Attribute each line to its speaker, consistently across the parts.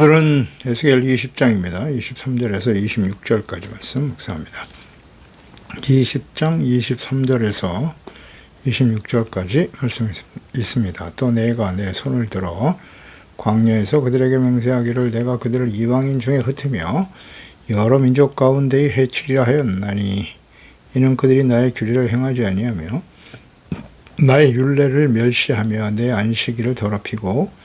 Speaker 1: 오늘은 에스겔 20장입니다. 23절에서 26절까지 말씀 묵상합니다. 20장 23절에서 26절까지 말씀이 있습니다. 또 내가 내 손을 들어 광야에서 그들에게 맹세하기를 내가 그들을 이방인 중에 흩으며 여러 민족 가운데에 해치리라 하였나니 이는 그들이 나의 규례를 행하지 아니하며 나의 율례를 멸시하며 내 안식일을 더럽히고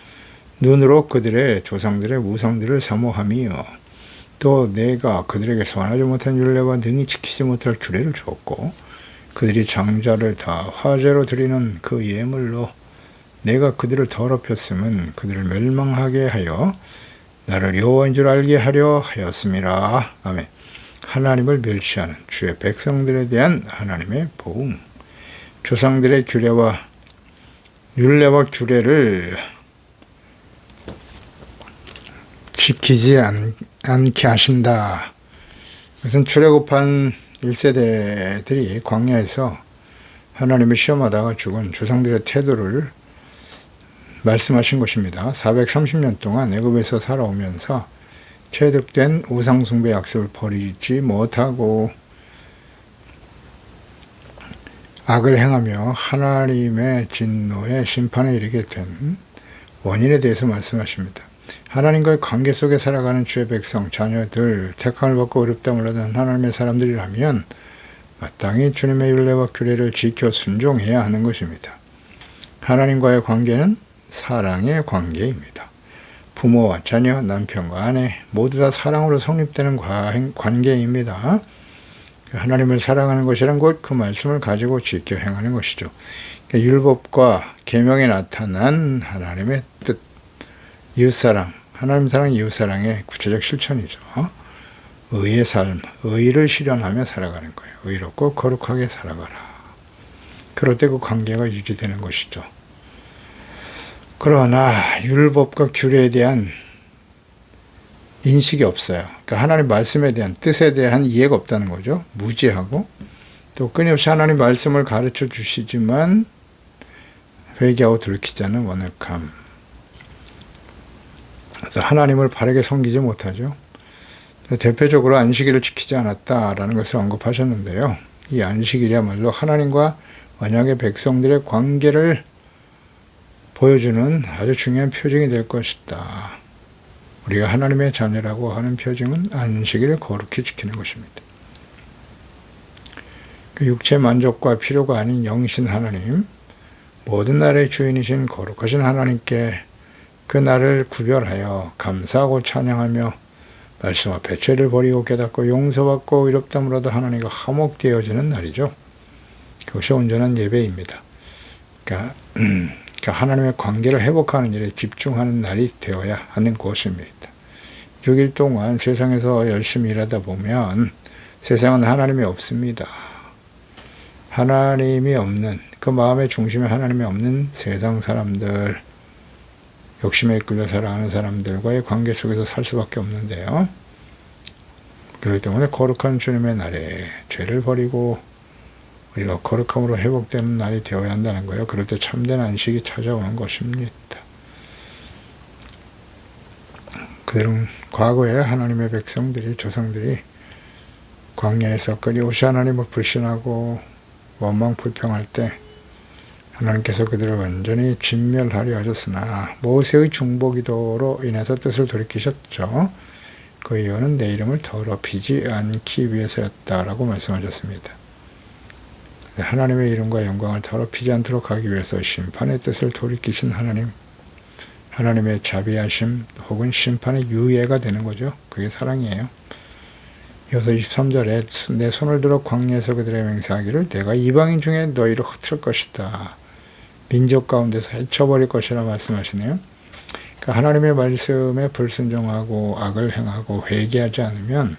Speaker 1: 눈으로 그들의 조상들의 우상들을 사모하며 또 내가 그들에게 선하지 못한 율례와 능히 지키지 못할 규례를 주었고 그들이 장자를 다 화제로 드리는 그 예물로 내가 그들을 더럽혔음은 그들을 멸망하게 하여 나를 여호와인 줄 알게 하려 하였음이라. 아멘. 하나님을 멸시하는 주의 백성들에 대한 하나님의 보응. 조상들의 율례와 규례를 지키지 않게 하신다. 그것은 출애굽한 1세대들이 광야에서 하나님을 시험하다가 죽은 조상들의 태도를 말씀하신 것입니다. 430년 동안 애굽에서 살아오면서 체득된 우상숭배 약속을 버리지 못하고 악을 행하며 하나님의 진노의 심판에 이르게 된 원인에 대해서 말씀하십니다. 하나님과의 관계 속에 살아가는 주의 백성, 자녀들, 택함을 받고 어렵다물 하던 하나님의 사람들이라면 마땅히 주님의 율례와 규례를 지켜 순종해야 하는 것입니다. 하나님과의 관계는 사랑의 관계입니다. 부모와 자녀, 남편과 아내 모두 다 사랑으로 성립되는 관계입니다. 하나님을 사랑하는 것이란 곧 그 말씀을 가지고 지켜 행하는 것이죠. 율법과 계명에 나타난 하나님의 뜻, 이웃사랑, 하나님 사랑, 이웃사랑의 구체적 실천이죠. 의의 삶, 의를 실현하며 살아가는 거예요. 의롭고 거룩하게 살아가라. 그럴 때 그 관계가 유지되는 것이죠. 그러나 율법과 규례에 대한 인식이 없어요. 그러니까 하나님 말씀에 대한 뜻에 대한 이해가 없다는 거죠. 무지하고 또 끊임없이 하나님 말씀을 가르쳐 주시지만 회개하고 돌이키지 않는 완악함. 그래서 하나님을 바르게 섬기지 못하죠. 대표적으로 안식일을 지키지 않았다라는 것을 언급하셨는데요. 이 안식일이야말로 하나님과 언약의 백성들의 관계를 보여주는 아주 중요한 표징이 될 것이다. 우리가 하나님의 자녀라고 하는 표징은 안식일을 거룩히 지키는 것입니다. 그 육체 만족과 필요가 아닌 영신 하나님, 모든 날의 주인이신 거룩하신 하나님께 그 날을 구별하여 감사하고 찬양하며 말씀 앞에 죄를 버리고 깨닫고 용서받고 의롭다물어도 하나님과 화목되어지는 날이죠. 그것이 온전한 예배입니다. 그러니까 하나님의 관계를 회복하는 일에 집중하는 날이 되어야 하는 것입니다. 6일 동안 세상에서 열심히 일하다 보면 세상은 하나님이 없습니다. 하나님이 없는, 그 마음의 중심에 하나님이 없는 세상 사람들, 욕심에 이끌려 살아가는 사람들과의 관계 속에서 살 수밖에 없는데요. 그렇기 때문에 거룩한 주님의 날에 죄를 버리고 우리가 거룩함으로 회복되는 날이 되어야 한다는 거예요. 그럴 때 참된 안식이 찾아오는 것입니다. 그들은 과거에 하나님의 백성들이, 조상들이 광야에서 끊임없이 하나님을 불신하고 원망 불평할 때 하나님께서 그들을 완전히 진멸하려 하셨으나 모세의 중보기도로 인해서 뜻을 돌이키셨죠. 그 이유는 내 이름을 더럽히지 않기 위해서였다라고 말씀하셨습니다. 하나님의 이름과 영광을 더럽히지 않도록 하기 위해서 심판의 뜻을 돌이키신 하나님, 하나님의 자비하심 혹은 심판의 유예가 되는 거죠. 그게 사랑이에요. 이어서 23절에 내 손을 들어 광야에서 그들의 맹세하기를 내가 이방인 중에 너희를 흩을 것이다. 민족 가운데서 해쳐버릴 것이라 말씀하시네요. 그러니까 하나님의 말씀에 불순종하고 악을 행하고 회개하지 않으면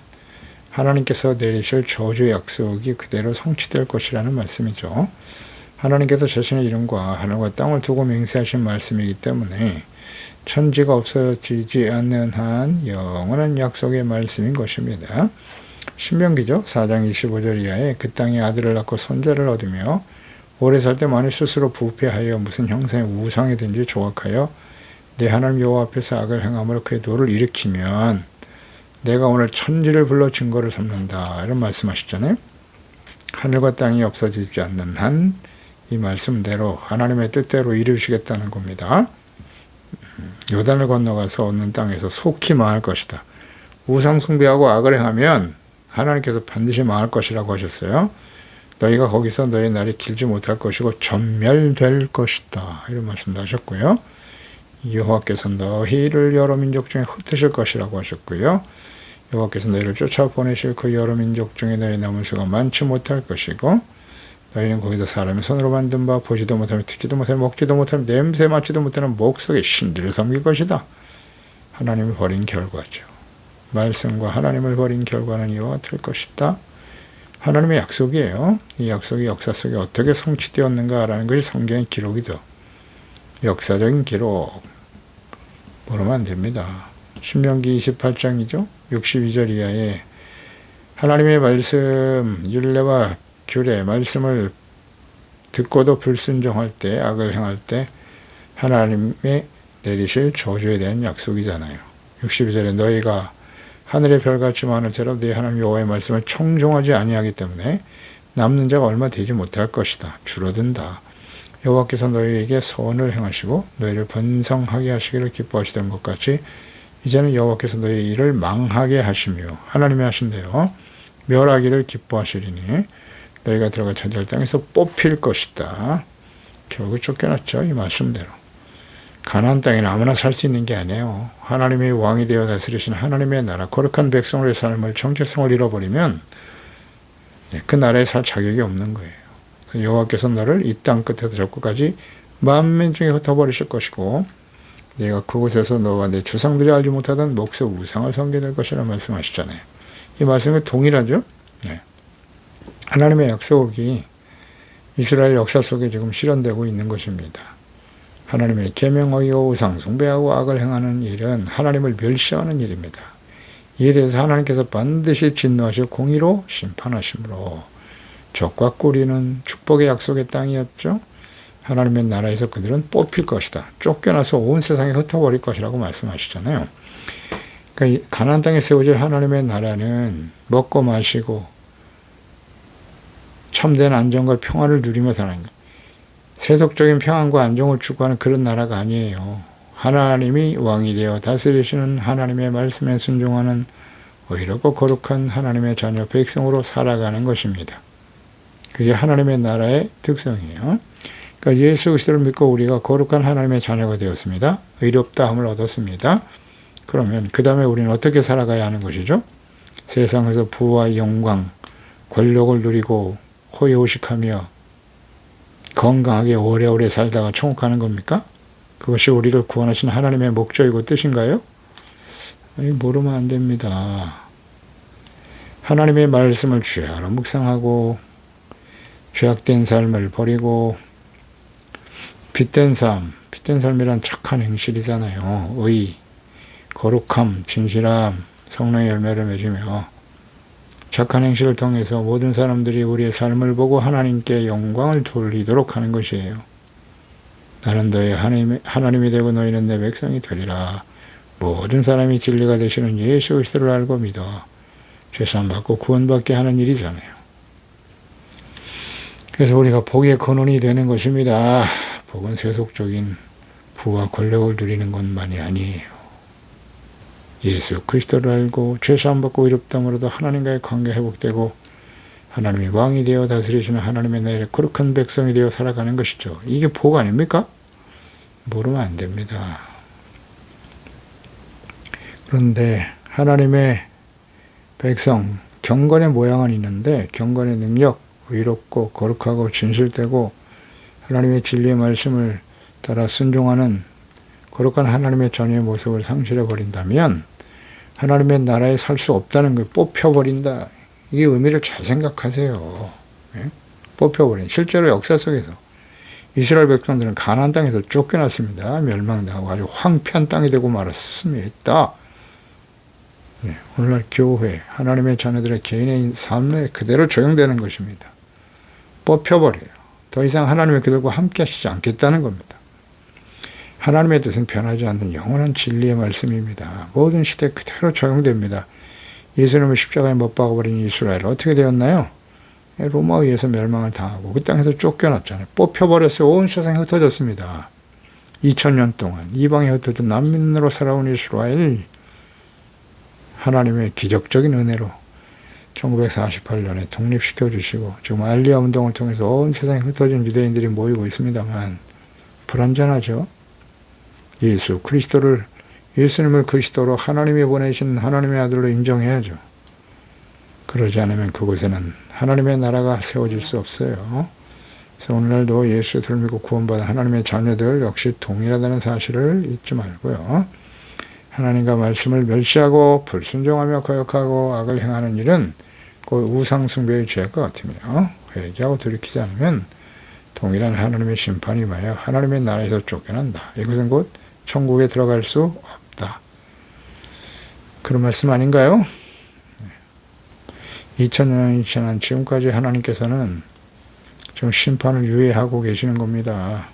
Speaker 1: 하나님께서 내리실 저주의 약속이 그대로 성취될 것이라는 말씀이죠. 하나님께서 자신의 이름과 하늘과 땅을 두고 맹세하신 말씀이기 때문에 천지가 없어지지 않는 한 영원한 약속의 말씀인 것입니다. 신명기죠. 4장 25절 이하에 그 땅에 아들을 낳고 손자를 얻으며 오래 살 때 만일 스스로 부패하여 무슨 형상의 우상이든지 조각하여 내 하나님 여호와 앞에서 악을 행함으로 그의 도를 일으키면 내가 오늘 천지를 불러 증거를 삼는다. 이런 말씀하셨잖아요. 하늘과 땅이 없어지지 않는 한 이 말씀대로 하나님의 뜻대로 이루시겠다는 겁니다. 요단을 건너가서 얻는 땅에서 속히 망할 것이다. 우상 숭배하고 악을 행하면 하나님께서 반드시 망할 것이라고 하셨어요. 너희가 거기서 너희 날이 길지 못할 것이고 전멸될 것이다. 이런 말씀도 하셨고요. 여호와께서 너희를 여러 민족 중에 흩으실 것이라고 하셨고요. 여호와께서 너희를 쫓아보내실 그 여러 민족 중에 너희 남은 수가 많지 못할 것이고 너희는 거기서 사람의 손으로 만든 바 보지도 못하며 듣지도 못하며 먹지도 못하며 냄새 맡지도 못하는 목석의 신들을 섬길 것이다. 하나님을 버린 결과죠. 말씀과 하나님을 버린 결과는 이와 같을 것이다. 하나님의 약속이에요. 이 약속이 역사 속에 어떻게 성취되었는가라는 것이 성경의 기록이죠. 역사적인 기록. 모르면 안 됩니다. 신명기 28장이죠. 62절 이하에 하나님의 말씀, 율례와 규례, 말씀을 듣고도 불순종할 때, 악을 행할 때 하나님의 내리실 저주에 대한 약속이잖아요. 62절에 너희가 하늘의 별같이 많을 대로 네 하나님 여호와의 말씀을 청종하지 아니하기 때문에 남는 자가 얼마 되지 못할 것이다. 줄어든다. 여호와께서 너희에게 선을 행하시고 너희를 번성하게 하시기를 기뻐하시던 것 같이 이제는 여호와께서 너희 일을 망하게 하시며 하나님이 하신대요. 멸하기를 기뻐하시리니 너희가 들어가 차지할 땅에서 뽑힐 것이다. 결국 쫓겨났죠. 이 말씀대로. 가나안 땅에는 아무나 살 수 있는 게 아니에요. 하나님의 왕이 되어 다스리시는 하나님의 나라, 거룩한 백성으로의 삶을, 정체성을 잃어버리면 그 나라에 살 자격이 없는 거예요. 여호와께서 너를 이 땅 끝에서 저 끝까지 만민 중에 흩어버리실 것이고 내가 그곳에서 너와 내 조상들이 알지 못하던 목석 우상을 섬기게 될 것이라 말씀하시잖아요. 이 말씀은 동일하죠. 네. 하나님의 약속이 이스라엘 역사 속에 지금 실현되고 있는 것입니다. 하나님의 계명 어기고 우상 숭배하고 악을 행하는 일은 하나님을 멸시하는 일입니다. 이에 대해서 하나님께서 반드시 진노하시고 공의로 심판하심으로 적과 꿀이는 축복의 약속의 땅이었죠. 하나님의 나라에서 그들은 뽑힐 것이다. 쫓겨나서 온 세상에 흩어버릴 것이라고 말씀하시잖아요. 그러니까 가나안 땅에 세워질 하나님의 나라는 먹고 마시고 참된 안정과 평안을 누리며 사는 거예요. 세속적인 평안과 안정을 추구하는 그런 나라가 아니에요. 하나님이 왕이 되어 다스리시는 하나님의 말씀에 순종하는 의롭고 거룩한 하나님의 자녀 백성으로 살아가는 것입니다. 그게 하나님의 나라의 특성이에요. 그러니까 예수 그리스도를 믿고 우리가 거룩한 하나님의 자녀가 되었습니다. 의롭다함을 얻었습니다. 그러면 그 다음에 우리는 어떻게 살아가야 하는 것이죠? 세상에서 부와 영광, 권력을 누리고 호의호식하며 건강하게 오래오래 살다가 천국 가는 겁니까? 그것이 우리를 구원하신 하나님의 목적이고 뜻인가요? 모르면 안 됩니다. 하나님의 말씀을 죄하러 묵상하고 죄악된 삶을 버리고 빛된 삶, 빛된 삶이란 착한 행실이잖아요. 의, 거룩함, 진실함, 성령의 열매를 맺으며 착한 행실을 통해서 모든 사람들이 우리의 삶을 보고 하나님께 영광을 돌리도록 하는 것이에요. 나는 너의 하나님이 되고 너희는 내 백성이 되리라. 모든 사람이 진리가 되시는 예수 그리스도를 알고 믿어 죄사함 받고 구원받게 하는 일이잖아요. 그래서 우리가 복의 근원이 되는 것입니다. 복은 세속적인 부와 권력을 누리는 것만이 아니에요. 예수 그리스도를 알고 죄사함 받고 의롭다함으로도 하나님과의 관계 회복되고 하나님이 왕이 되어 다스리시는 하나님의 나라의 거룩한 백성이 되어 살아가는 것이죠. 이게 복 아닙니까? 모르면 안 됩니다. 그런데 하나님의 백성, 경건의 모양은 있는데 경건의 능력, 의롭고 거룩하고 진실되고 하나님의 진리의 말씀을 따라 순종하는 거룩한 하나님의 자녀의 모습을 상실해버린다면 하나님의 나라에 살 수 없다는 걸 뽑혀버린다. 이 의미를 잘 생각하세요. 예? 뽑혀버린. 실제로 역사 속에서 이스라엘 백성들은 가나안 땅에서 쫓겨났습니다. 멸망당하고 아주 황폐한 땅이 되고 말았습니다. 예, 오늘날 교회, 하나님의 자녀들의 개인의 삶에 그대로 적용되는 것입니다. 뽑혀버려요. 더 이상 하나님의 그들과 함께 하시지 않겠다는 겁니다. 하나님의 뜻은 변하지 않는 영원한 진리의 말씀입니다. 모든 시대 그대로 적용됩니다. 예수님을 십자가에 못 박아버린 이스라엘 어떻게 되었나요? 로마에 의해서 멸망을 당하고 그 땅에서 쫓겨났잖아요. 뽑혀버렸어요. 온 세상에 흩어졌습니다. 2000년 동안 이방에 흩어진 난민으로 살아온 이스라엘, 하나님의 기적적인 은혜로 1948년에 독립시켜 주시고 지금 알리아 운동을 통해서 온 세상에 흩어진 유대인들이 모이고 있습니다만 불완전하죠. 예수님을 그리스도로 하나님이 보내신 하나님의 아들로 인정해야죠. 그러지 않으면 그곳에는 하나님의 나라가 세워질 수 없어요. 그래서 오늘날도 예수를 믿고 구원받은 하나님의 자녀들 역시 동일하다는 사실을 잊지 말고요. 하나님과 말씀을 멸시하고 불순종하며 거역하고 악을 행하는 일은 곧 우상숭배의 죄과 같으며 회개하고 돌이키지 않으면 동일한 하나님의 심판이 임하여 하나님의 나라에서 쫓겨난다. 이것은 곧 천국에 들어갈 수 없다. 그런 말씀 아닌가요? 2000년이 지난 지금까지 하나님께서는 지금 심판을 유예하고 계시는 겁니다.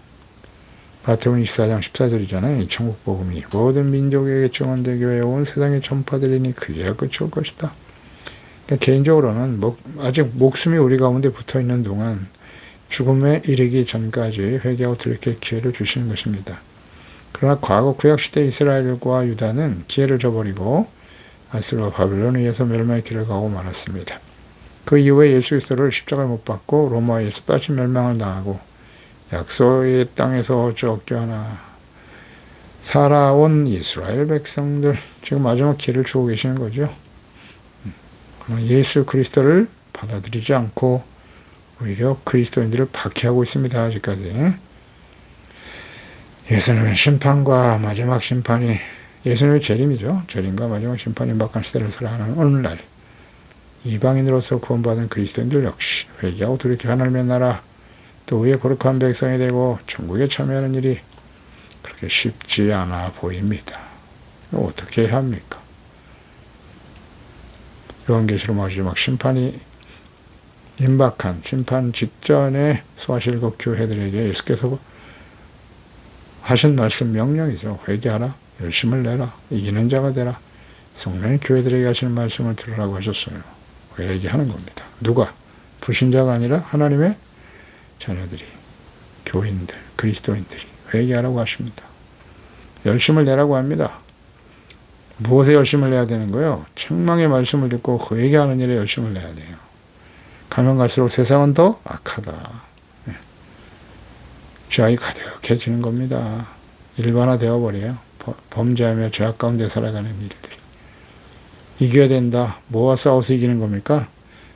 Speaker 1: 마태복음 24장 14절이잖아요. 이 천국 복음이 모든 민족에게 증언되기 위해 온 세상에 전파되리니 그제야 끝이 올 것이다. 그러니까 개인적으로는 아직 목숨이 우리 가운데 붙어있는 동안 죽음에 이르기 전까지 회개하고 돌이킬 기회를 주시는 것입니다. 그러나 과거 구약시대 이스라엘과 유다는 기회를 저버리고 아스르와 바벨론에 의해서 멸망의 길을 가고 말았습니다. 그 이후에 예수 그리스도를 십자가에 못 박고 로마에서 다시 멸망을 당하고 약속의 땅에서 쫓겨나 살아온 이스라엘 백성들 지금 마지막 기회를 주고 계시는 거죠. 그러나 예수 그리스도를 받아들이지 않고 오히려 그리스도인들을 박해하고 있습니다. 아직까지. 예수님의 심판과 마지막 심판이 예수님의 재림이죠. 재림과 마지막 심판이 임박한 시대를 살아가는 오늘날 이방인으로서 구원받은 그리스도인들 역시 회개하고 돌이켜 하나님의 나라 또 의에 거룩한 백성이 되고 천국에 참여하는 일이 그렇게 쉽지 않아 보입니다. 어떻게 해야 합니까? 요한계시록 마지막 심판이 임박한 심판 직전에 소아실국 교회들에게 예수께서 하신 말씀 명령이죠. 회개하라. 열심을 내라. 이기는 자가 되라. 성령이 교회들에게 하시는 말씀을 들으라고 하셨어요. 회개하는 겁니다. 누가? 불신자가 아니라 하나님의 자녀들이, 교인들, 그리스도인들이 회개하라고 하십니다. 열심을 내라고 합니다. 무엇에 열심을 내야 되는 거예요? 책망의 말씀을 듣고 회개하는 일에 열심을 내야 돼요. 가면 갈수록 세상은 더 악하다. 죄악이 가득해지는 겁니다. 일반화되어 버려요. 범죄하며 죄악 가운데 살아가는 일들이. 이겨야 된다. 뭐와 싸워서 이기는 겁니까?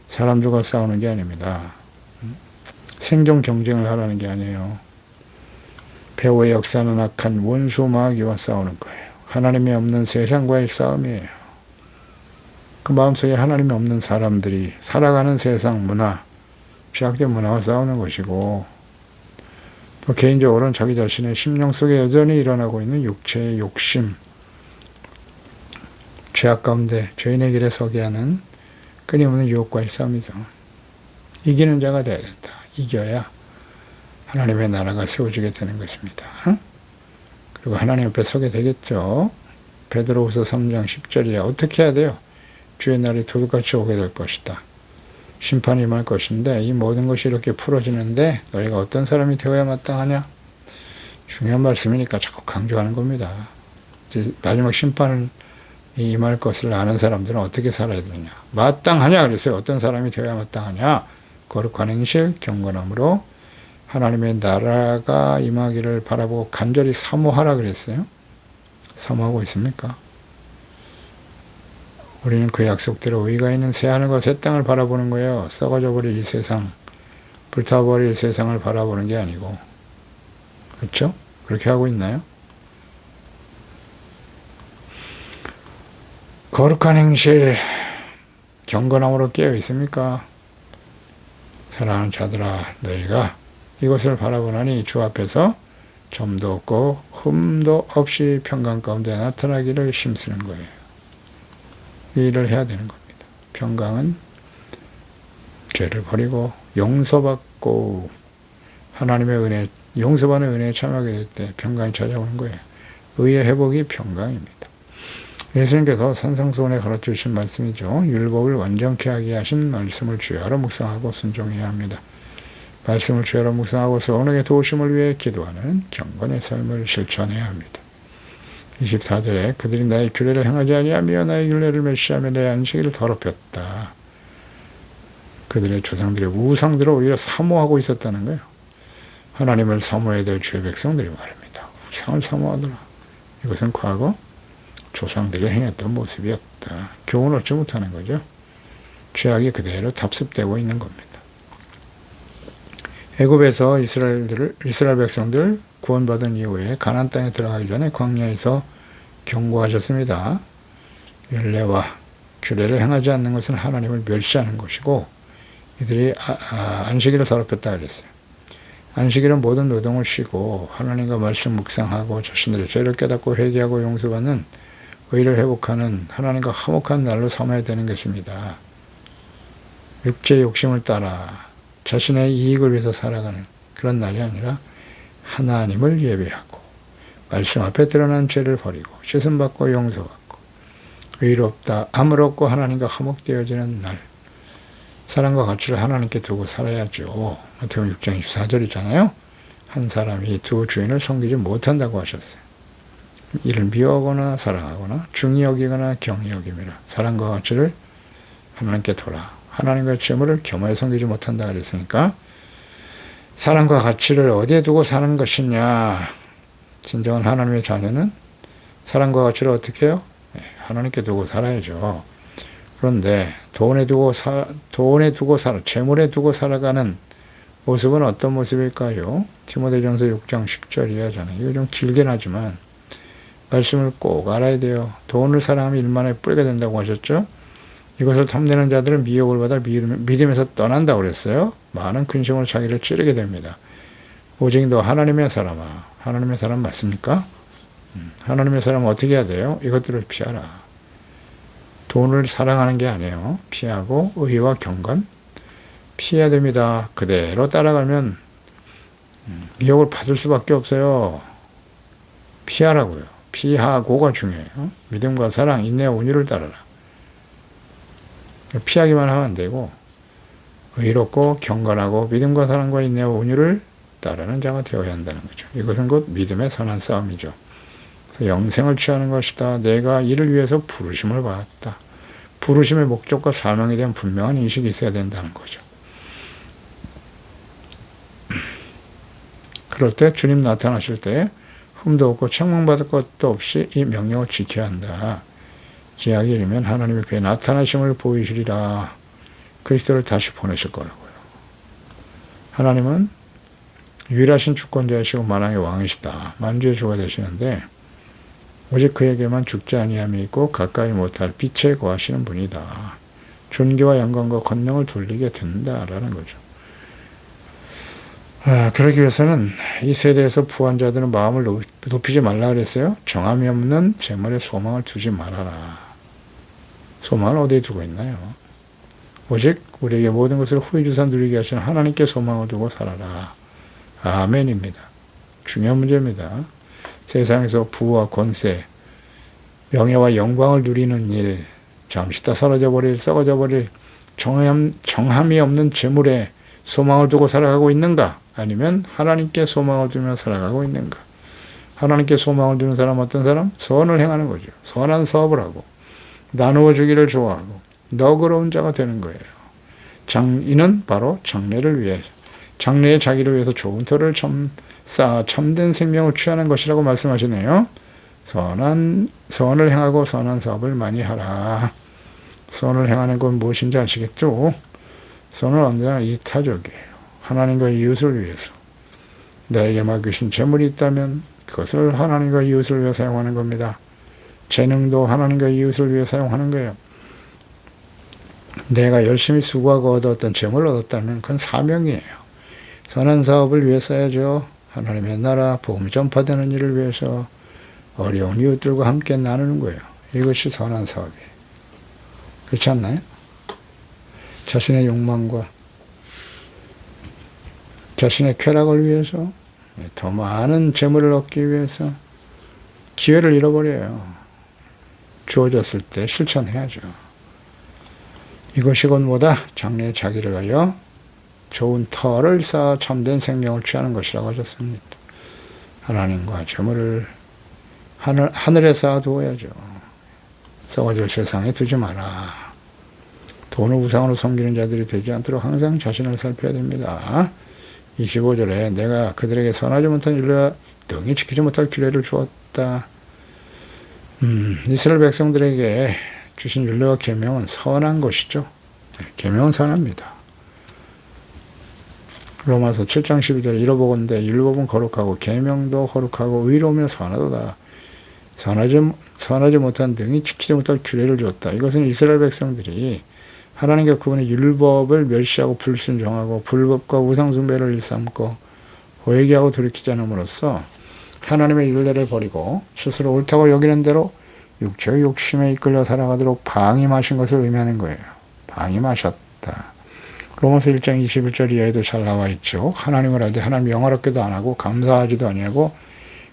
Speaker 1: 사람들과 싸우는 게 아닙니다. 생존 경쟁을 하라는 게 아니에요. 배후의 역사는 악한 원수 마귀와 싸우는 거예요. 하나님이 없는 세상과의 싸움이에요. 그 마음속에 하나님이 없는 사람들이 살아가는 세상 문화, 죄악된 문화와 싸우는 것이고 또 개인적으로는 자기 자신의 심령 속에 여전히 일어나고 있는 육체의 욕심, 죄악 가운데 죄인의 길에 서게 하는 끊임없는 유혹과의 싸움이죠. 이기는 자가 되어야 된다. 이겨야 하나님의 나라가 세워지게 되는 것입니다. 그리고 하나님 앞에 서게 되겠죠. 베드로후서 3장 10절이야. 어떻게 해야 돼요? 주의 날이 도둑같이 오게 될 것이다. 심판이 임할 것인데 이 모든 것이 이렇게 풀어지는데 너희가 어떤 사람이 되어야 마땅하냐? 중요한 말씀이니까 자꾸 강조하는 겁니다. 이제 마지막 심판을 임할 것을 아는 사람들은 어떻게 살아야 되느냐? 마땅하냐? 그랬어요. 어떤 사람이 되어야 마땅하냐? 거룩한 행실, 경건함으로 하나님의 나라가 임하기를 바라보고 간절히 사모하라 그랬어요. 사모하고 있습니까? 우리는 그 약속대로 의가 있는 새하늘과 새 땅을 바라보는 거예요. 썩어져 버릴 이 세상, 불타버릴 세상을 바라보는 게 아니고. 그렇죠? 그렇게 하고 있나요? 거룩한 행실, 경건함으로 깨어 있습니까? 사랑하는 자들아, 너희가 이것을 바라보나니 주 앞에서 점도 없고 흠도 없이 평강 가운데 나타나기를 힘쓰는 거예요. 이 일을 해야 되는 겁니다. 평강은 죄를 버리고 용서받고 하나님의 은혜, 용서받는 은혜에 참여하게 될 때 평강이 찾아오는 거예요. 의의 회복이 평강입니다. 예수님께서 산상수훈에 가르쳐주신 말씀이죠. 율법을 완전케 하게 하신 말씀을 주야로 묵상하고 순종해야 합니다. 말씀을 주야로 묵상하고 서원에게 도우심을 위해 기도하는 경건의 삶을 실천해야 합니다. 24절에 그들이 나의 규례를 행하지 아니하며 나의 율례를 멸시하며 내 안식일을 더럽혔다. 그들의 조상들의 우상들을 오히려 사모하고 있었다는 거예요. 하나님을 사모해야 될 주의 백성들이 말입니다. 우상을 사모하더라. 이것은 과거 조상들이 행했던 모습이었다. 교훈을 얻지 못하는 거죠. 죄악이 그대로 답습되고 있는 겁니다. 애굽에서 이스라엘 백성들 구원받은 이후에 가나안 땅에 들어가기 전에 광야에서 경고하셨습니다. 율례와 규례를 행하지 않는 것은 하나님을 멸시하는 것이고 이들이 안식일을 더럽혔다 그랬어요. 안식일은 모든 노동을 쉬고 하나님과 말씀 묵상하고 자신들의 죄를 깨닫고 회개하고 용서받는 의를 회복하는 하나님과 화목한 날로 삼아야 되는 것입니다. 육체의 욕심을 따라 자신의 이익을 위해서 살아가는 그런 날이 아니라 하나님을 예배하고 말씀 앞에 드러난 죄를 버리고 씻음받고 용서받고 의롭다 함을 얻고 하나님과 화목되어지는 날, 사랑과 가치를 하나님께 두고 살아야죠. 마태복음 6장 24절이잖아요. 한 사람이 두 주인을 섬기지 못한다고 하셨어요. 이를 미워하거나 사랑하거나 중히 여기거나 경히 여김이라. 사랑과 가치를 하나님께 돌아 하나님과 재물을 겸하여 섬기지 못한다 그랬으니까 사랑과 가치를 어디에 두고 사는 것이냐. 진정한 하나님의 자녀는 사랑과 가치를 어떻게 해요? 하나님께 두고 살아야죠. 그런데 돈에 두고 재물에 두고 살아가는 모습은 어떤 모습일까요? 디모데전서 6장 10절 이하잖아요. 이거 좀 길긴 하지만 말씀을 꼭 알아야 돼요. 돈을 사랑하면 일만에 뿌리게 된다고 하셨죠? 이것을 탐내는 자들은 미혹을 받아 믿음에서 떠난다고 그랬어요. 많은 근심으로 자기를 찌르게 됩니다. 오직 너 하나님의 사람아. 하나님의 사람 맞습니까? 하나님의 사람은 어떻게 해야 돼요? 이것들을 피하라. 돈을 사랑하는 게 아니에요. 피하고 의와 경건 피해야 됩니다. 그대로 따라가면 미혹을 받을 수밖에 없어요. 피하라고요. 피하고가 중요해요. 믿음과 사랑, 인내와 온유를 따르라. 피하기만 하면 안 되고 의롭고 경건하고 믿음과 사랑과 인내와 온유를 따르는 자가 되어야 한다는 거죠. 이것은 곧 믿음의 선한 싸움이죠. 그래서 영생을 취하는 것이다. 내가 이를 위해서 부르심을 받았다. 부르심의 목적과 사명에 대한 분명한 인식이 있어야 된다는 거죠. 그럴 때 주님 나타나실 때 흠도 없고 책망받을 것도 없이 이 명령을 지켜야 한다. 기약이 이르면 하나님이 그의 나타나심을 보이시리라. 그리스도를 다시 보내실 거라고요. 하나님은 유일하신 주권자이시고 만왕의 왕이시다. 만주의 주가 되시는데 오직 그에게만 죽지 아니함이 있고 가까이 못할 빛에 거하시는 분이다. 존귀와 영광과 권능을 돌리게 된다라는 거죠. 그러기 위해서는 이 세대에서 부한 자들은 마음을 높이지 말라 그랬어요. 정함이 없는 재물에 소망을 두지 말아라. 소망을 어디에 두고 있나요? 오직 우리에게 모든 것을 후히 주사 누리게 하시는 하나님께 소망을 두고 살아라. 아멘입니다. 중요한 문제입니다. 세상에서 부와 권세, 명예와 영광을 누리는 일, 잠시 다 사라져버릴, 썩어져버릴 정함이 없는 재물에 소망을 두고 살아가고 있는가? 아니면 하나님께 소망을 두며 살아가고 있는가? 하나님께 소망을 두는 사람 어떤 사람? 선을 행하는 거죠. 선한 사업을 하고 나누어 주기를 좋아하고 너그러운 자가 되는 거예요. 이는 바로 장래를 위해 장래의 자기를 위해서 좋은 터를 쌓아 참된 생명을 취하는 것이라고 말씀하시네요. 선을 행하고 선한 사업을 많이 하라. 선을 행하는 건 무엇인지 아시겠죠? 선은 언제나 이타적이에요. 하나님과 이웃을 위해서. 나에게 맡기신 재물이 있다면 그것을 하나님과 이웃을 위해 사용하는 겁니다. 재능도 하나님과 이웃을 위해 사용하는 거예요. 내가 열심히 수고하고 얻었던 재물을 얻었다면 그건 사명이에요. 선한 사업을 위해 써야죠. 하나님의 나라, 복음 전파되는 일을 위해서 어려운 이웃들과 함께 나누는 거예요. 이것이 선한 사업이에요. 그렇지 않나요? 자신의 욕망과 자신의 쾌락을 위해서, 더 많은 재물을 얻기 위해서 기회를 잃어버려요. 주어졌을 때 실천해야죠. 이것이 곧 뭐다? 장래에 자기를 위하여 좋은 터를 쌓아 참된 생명을 취하는 것이라고 하셨습니다. 하나님과 재물을 하늘에 쌓아두어야죠. 썩어질 세상에 두지 마라. 돈을 우상으로 섬기는 자들이 되지 않도록 항상 자신을 살펴야 됩니다. 25절에 내가 그들에게 선하지 못한 율례와 등이 지키지 못할 규례를 주었다. 이스라엘 백성들에게 주신 율례와 계명은 선한 것이죠. 계명은 선합니다. 로마서 7장 12절에 이러보건대 율법은 거룩하고 계명도 거룩하고 의로우며 선하도다. 선하지 못한 등이 지키지 못할 규례를 주었다. 이것은 이스라엘 백성들이 하나님과 그분의 율법을 멸시하고 불순종하고 불법과 우상숭배를 일삼고 회개하고 돌이키지 않음으로써 하나님의 율례를 버리고 스스로 옳다고 여기는 대로 육체의 욕심에 이끌려 살아가도록 방임하신 것을 의미하는 거예요. 방임하셨다. 로마서 1장 21절 이하에도 잘 나와 있죠. 하나님을 알되 하나님 영화롭게도 안 하고 감사하지도 아니하고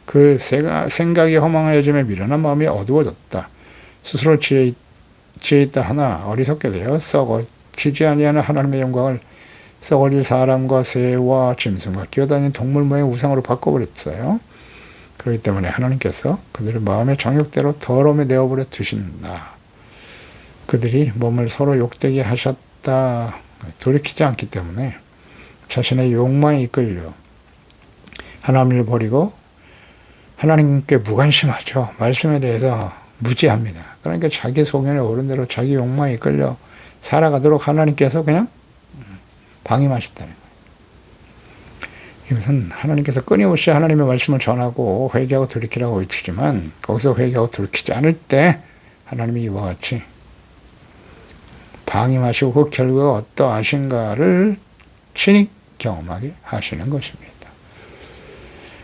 Speaker 1: 그 생각이 허망하여짐에 미련한 마음이 어두워졌다. 스스로 지혜 있다 하나 어리석게 되어 썩어지지 아니하는 하나님의 영광을 썩어질 사람과 새와 짐승과 기어다니는 동물 모양의 우상으로 바꿔버렸어요. 그렇기 때문에 하나님께서 그들의 마음의 정욕대로 더러움에 내어버려 두신다. 그들이 몸을 서로 욕되게 하셨다. 돌이키지 않기 때문에 자신의 욕망에 이끌려 하나님을 버리고 하나님께 무관심하죠. 말씀에 대해서 무지합니다. 그러니까 자기 소견에 오른 대로 자기 욕망에 이끌려 살아가도록 하나님께서 그냥 방임하셨다는 거예요. 이것은 하나님께서 끊임없이 하나님의 말씀을 전하고 회개하고 돌이키라고 외치지만 거기서 회개하고 돌이키지 않을 때 하나님이 이와 같이 방임하시고 그 결과가 어떠하신가를 친히 경험하게 하시는 것입니다.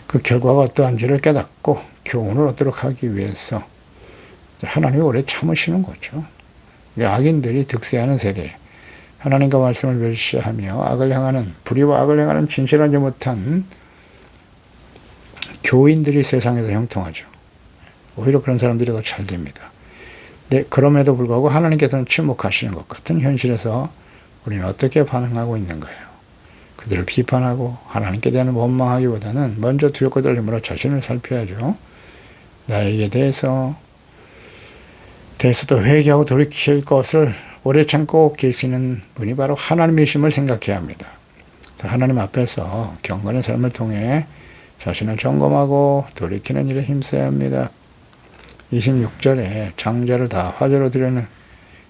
Speaker 1: 그 결과가 어떠한지를 깨닫고 교훈을 얻도록 하기 위해서 하나님이 오래 참으시는 거죠. 악인들이 득세하는 세대, 하나님과 말씀을 멸시하며 악을 행하는, 불의와 악을 행하는 진실하지 못한 교인들이 세상에서 형통하죠. 오히려 그런 사람들이 더 잘 됩니다. 네, 그럼에도 불구하고 하나님께서는 침묵하시는 것 같은 현실에서 우리는 어떻게 반응하고 있는 거예요? 그들을 비판하고 하나님께 대한 원망하기보다는 먼저 두렵고 떨림으로 자신을 살펴야죠. 나에게 대해서도 회개하고 돌이킬 것을 오래 참고 계시는 분이 바로 하나님이심을 생각해야 합니다. 하나님 앞에서 경건의 삶을 통해 자신을 점검하고 돌이키는 일에 힘써야 합니다. 26절에 장자를 다 화제로 드리는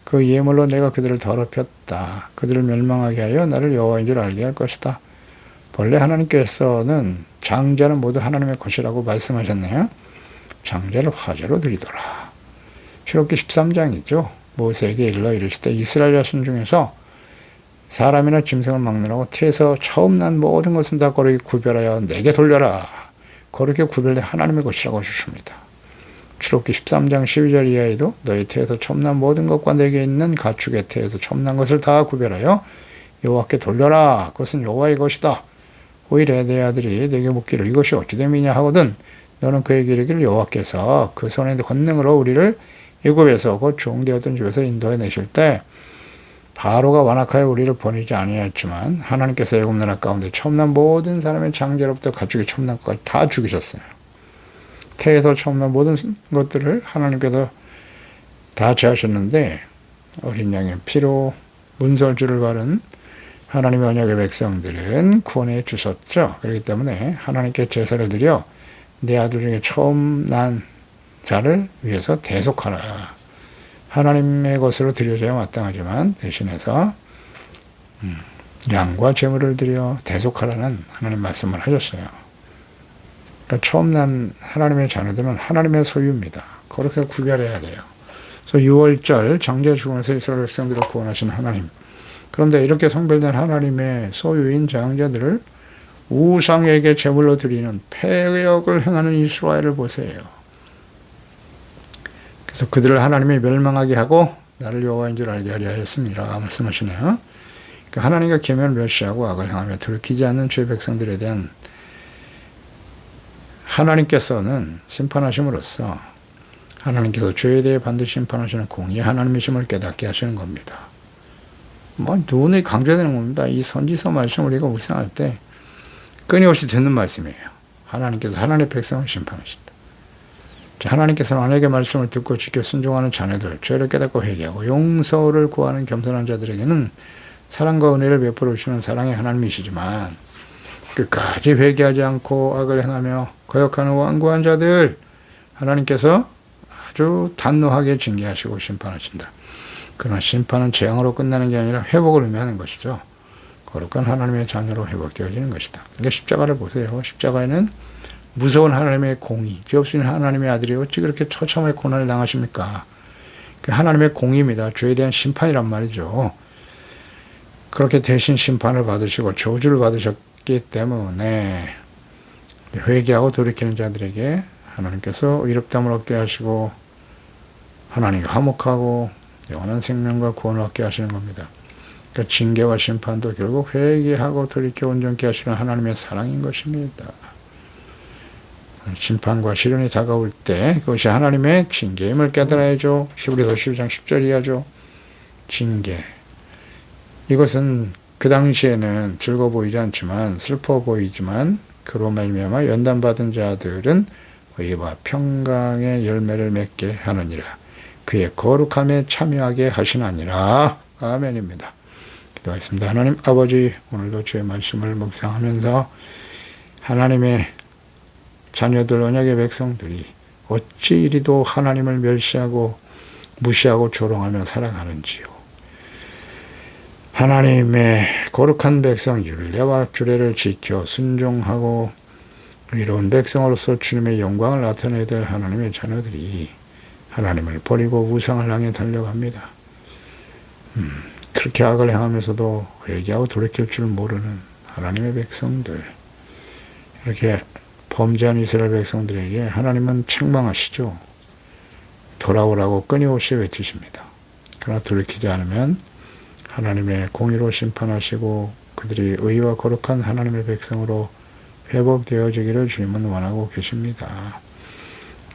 Speaker 1: 그 예물로 내가 그들을 더럽혔다. 그들을 멸망하게 하여 나를 여호와인 줄 알게 할 것이다. 본래 하나님께서는 장자는 모두 하나님의 것이라고 말씀하셨네요. 장자를 화제로 드리더라. 출애굽기 13장이죠. 모세에게 일러 이르시되 이스라엘 자손 중에서 사람이나 짐승을 막느라고 태에서 처음 난 모든 것은 다 거룩히 구별하여 내게 돌려라. 거룩히 구별된 하나님의 것이라고 하셨습니다. 출애굽기 13장 12절 이하에도 너희 태에서 처음 난 모든 것과 내게 있는 가축의 태에서 처음 난 것을 다 구별하여 여호와께 돌려라. 그것은 여호와의 것이다. 오히려 내 아들이 내게 묻기를 이것이 어찌 됨이냐 하거든 너는 그에게 이르기를 여호와께서 그 손의 권능으로 우리를 애굽에서 곧 종되었던 집에서 인도해 내실 때 바로가 완악하여 우리를 보내지 아니하였지만 하나님께서 애굽 나라 가운데 처음 난 모든 사람의 장자로부터 가축의 처음 난 것까지 다 죽이셨어요. 태에서 처음 난 모든 것들을 하나님께서 다 제하셨는데 어린 양의 피로 문설주를 바른 하나님의 언약의 백성들은 구원해 주셨죠. 그렇기 때문에 하나님께 제사를 드려 내 아들 중에 처음 난 자를 위해서 대속하라. 하나님의 것으로 드려져야 마땅하지만 대신해서 양과 제물을 드려 대속하라는 하나님 말씀을 하셨어요. 그러니까 처음 난 하나님의 자녀들은 하나님의 소유입니다. 그렇게 구별해야 돼요. 그래서 6월절 장자 죽음에서 이스라엘 백성들을 구원하신 하나님. 그런데 이렇게 성별된 하나님의 소유인 장자들을 우상에게 제물로 드리는 패역을 행하는 이스라엘을 보세요. 그래서 그들을 하나님이 멸망하게 하고 나를 여호와인 줄 알게 하려 하였습니다. 말씀하시네요. 그러니까 하나님과 계명을 멸시하고 악을 행하며 돌이키지 않는 주의 백성들에 대한 하나님께서는 심판하심으로써 하나님께서 죄에 대해 반드시 심판하시는 공의의 하나님이심을 깨닫게 하시는 겁니다. 뭐 눈에 강조되는 겁니다. 이 선지서 말씀을 우리가 묵상할 때 끊임없이 듣는 말씀이에요. 하나님께서 하나님의 백성을 심판하신다. 하나님께서는 하나님의 말씀을 듣고 지켜 순종하는 자녀들, 죄를 깨닫고 회개하고 용서를 구하는 겸손한 자들에게는 사랑과 은혜를 베풀어 주시는 사랑의 하나님이시지만 끝까지 회개하지 않고 악을 행하며 거역하는 완고한 자들, 하나님께서 아주 단노하게 징계하시고 심판하신다. 그러나 심판은 재앙으로 끝나는 게 아니라 회복을 의미하는 것이죠. 거룩한 하나님의 자녀로 회복되어지는 것이다. 그러니까 십자가를 보세요. 십자가에는 무서운 하나님의 공의, 죄 없으신 하나님의 아들이 어찌 그렇게 처참하게 고난을 당하십니까? 그 하나님의 공의입니다. 죄에 대한 심판이란 말이죠. 그렇게 대신 심판을 받으시고 저주를 받으셨기 때문에 회개하고 돌이키는 자들에게 하나님께서 의롭다함을 얻게 하시고 하나님과 화목하고 영원한 생명과 구원을 얻게 하시는 겁니다. 그러니까 징계와 심판도 결국 회개하고 돌이켜 온전케 하시는 하나님의 사랑인 것입니다. 심판과 시련이 다가올 때 그것이 하나님의 징계임을 깨달아야죠. 히브리서 12장 10절 이하죠. 징계. 이것은 그 당시에는 즐거워 보이지 않지만 슬퍼 보이지만 그로 말미암아 연단받은 자들은 의와 평강의 열매를 맺게 하느니라. 그의 거룩함에 참여하게 하시나니라. 아멘입니다. 기도하겠습니다. 하나님 아버지, 오늘도 주의 말씀을 묵상하면서 하나님의 자녀들 언약의 백성들이 어찌 이리도 하나님을 멸시하고 무시하고 조롱하며 살아가는지요. 하나님의 거룩한 백성 율례와 규례를 지켜 순종하고 의로운 백성으로서 주님의 영광을 나타내야 될 하나님의 자녀들이 하나님을 버리고 우상을 향해 달려갑니다. 그렇게 악을 행하면서도 회개하고 돌이킬 줄 모르는 하나님의 백성들, 이렇게 범죄한 이스라엘 백성들에게 하나님은 책망하시죠. 돌아오라고 끊임없이 외치십니다. 그러나 돌이키지 않으면 하나님의 공의로 심판하시고 그들이 의와 거룩한 하나님의 백성으로 회복되어지기를 주님은 원하고 계십니다.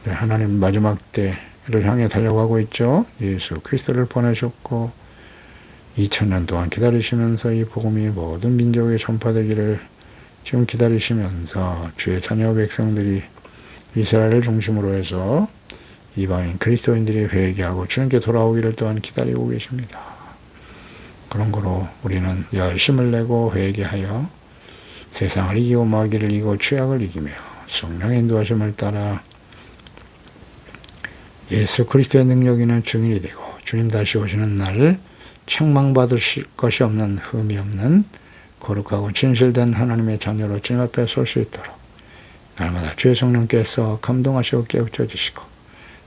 Speaker 1: 하나님 마지막 때를 향해 달려가고 있죠. 예수 그리스도를 보내셨고 2000년 동안 기다리시면서 이 복음이 모든 민족에 전파되기를 지금 기다리시면서 주의 자녀 백성들이 이스라엘을 중심으로 해서 이방인 그리스도인들이 회개하고 주님께 돌아오기를 또한 기다리고 계십니다. 그런 거로 우리는 열심을 내고 회개하여 세상을 이기고 마귀를 이기고 죄악을 이기며 성령의 인도하심을 따라 예수 그리스도의 능력 있는 증인이 되고 주님 다시 오시는 날 책망받을 것이 없는 흠이 없는 거룩하고 진실된 하나님의 자녀로 주님 앞에 설 수 있도록 날마다 주의 성령께서 감동하시고 깨우쳐 주시고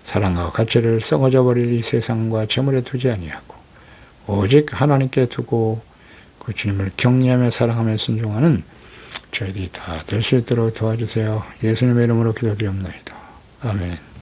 Speaker 1: 사랑과 가치를 썩어져 버릴 이 세상과 재물에 두지 아니하고 오직 하나님께 두고 그 주님을 경외하며 사랑하며 순종하는 저희들이 다 될 수 있도록 도와주세요. 예수님의 이름으로 기도드리옵나이다. 아멘.